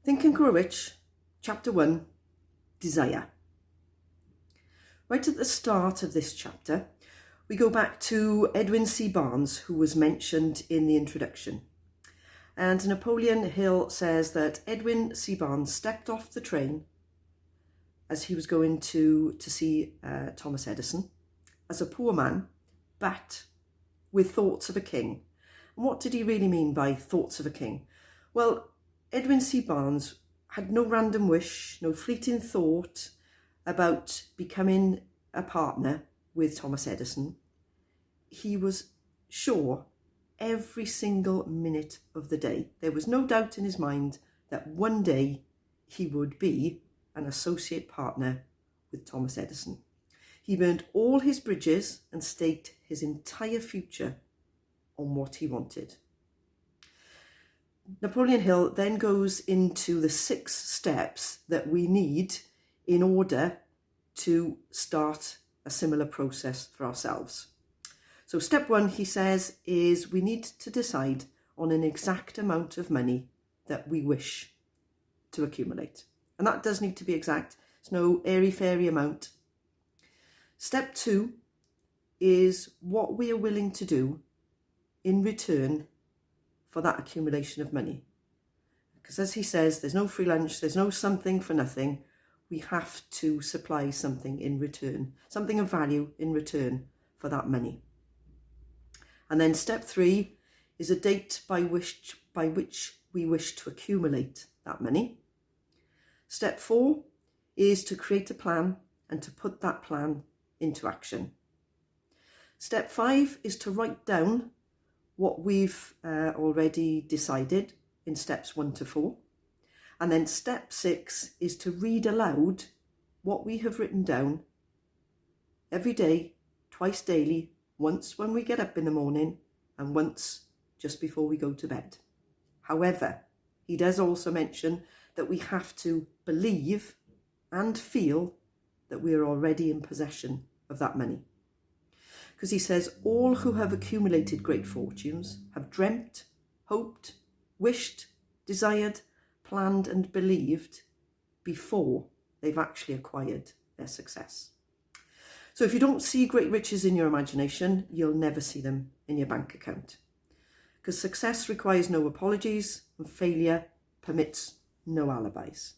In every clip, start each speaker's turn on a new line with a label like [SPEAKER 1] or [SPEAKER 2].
[SPEAKER 1] Think and Grow Rich, Chapter 1, Desire. Right at the start of this chapter, we go back to Edwin C. Barnes, who was mentioned in the introduction. And Napoleon Hill says that Edwin C. Barnes stepped off the train as he was going to see Thomas Edison as a poor man, but with thoughts of a king. And what did he really mean by thoughts of a king? Well, Edwin C. Barnes had no random wish, no fleeting thought about becoming a partner with Thomas Edison. He was sure every single minute of the day. There was no doubt in his mind that one day he would be an associate partner with Thomas Edison. He burned all his bridges and staked his entire future on what he wanted. Napoleon Hill then goes into the 6 steps that we need in order to start a similar process for ourselves. So step 1, he says, is we need to decide on an exact amount of money that we wish to accumulate. And that does need to be exact. It's no airy-fairy amount. Step 2 is what we are willing to do in return for that accumulation of money. Because as he says, there's no free lunch, there's no something for nothing. We have to supply something in return, something of value in return for that money. And then step 3 is a date by which we wish to accumulate that money. Step 4 is to create a plan and to put that plan into action. Step 5 is to write down what we've already decided in steps 1 to 4. And then step 6 is to read aloud what we have written down every day, twice daily, once when we get up in the morning and once just before we go to bed. However, he does also mention that we have to believe and feel that we are already in possession of that money. Because he says, all who have accumulated great fortunes have dreamt, hoped, wished, desired, planned and believed before they've actually acquired their success. So if you don't see great riches in your imagination, you'll never see them in your bank account. Because success requires no apologies and failure permits no alibis.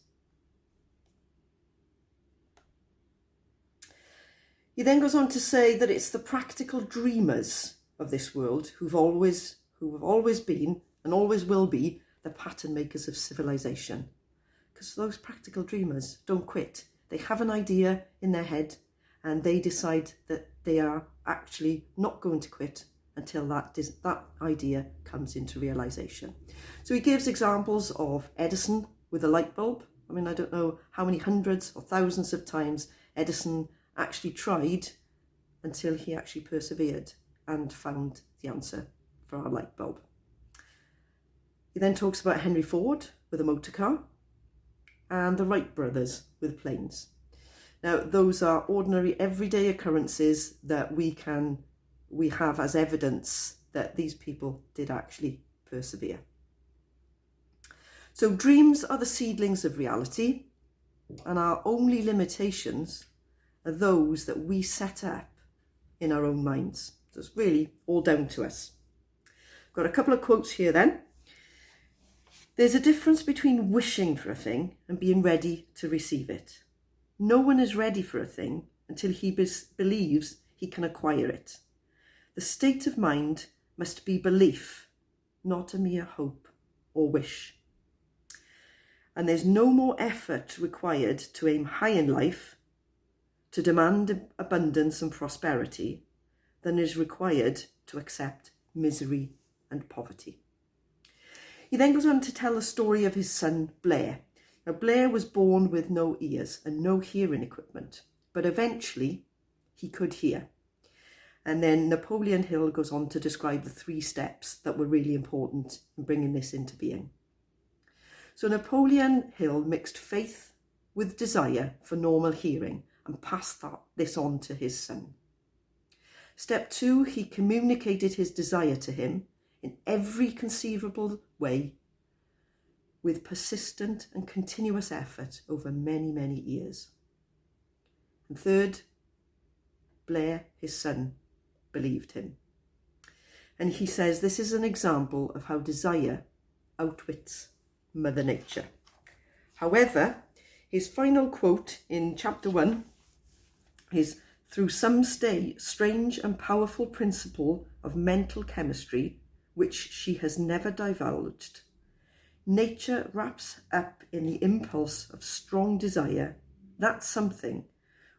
[SPEAKER 1] He then goes on to say that it's the practical dreamers of this world who have always been and always will be the pattern makers of civilization. Because those practical dreamers don't quit. They have an idea in their head and they decide that they are actually not going to quit until that idea comes into realization. So he gives examples of Edison with a light bulb. I mean, I don't know how many hundreds or thousands of times Edison actually tried until he actually persevered and found the answer for our light bulb. He then talks about Henry Ford with a motor car and the Wright brothers with planes. Now, those are ordinary everyday occurrences that we have as evidence that these people did actually persevere. So dreams are the seedlings of reality, and our only limitations are those that we set up in our own minds. So it's really all down to us. I've got a couple of quotes here then. There's a difference between wishing for a thing and being ready to receive it. No one is ready for a thing until he believes he can acquire it. The state of mind must be belief, not a mere hope or wish. And there's no more effort required to aim high in life, to demand abundance and prosperity, than is required to accept misery and poverty. He then goes on to tell the story of his son Blair. Now, Blair was born with no ears and no hearing equipment, but eventually he could hear. And then Napoleon Hill goes on to describe the 3 steps that were really important in bringing this into being. So Napoleon Hill mixed faith with desire for normal hearing and passed this on to his son. Step 2, he communicated his desire to him in every conceivable way with persistent and continuous effort over many, many years. And third, Blair, his son, believed him. And he says this is an example of how desire outwits Mother Nature. However, his final quote in chapter 1 is, through some strange and powerful principle of mental chemistry, which she has never divulged, nature wraps up in the impulse of strong desire that something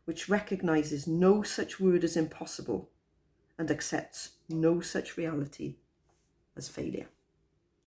[SPEAKER 1] which recognizes no such word as impossible and accepts no such reality as failure.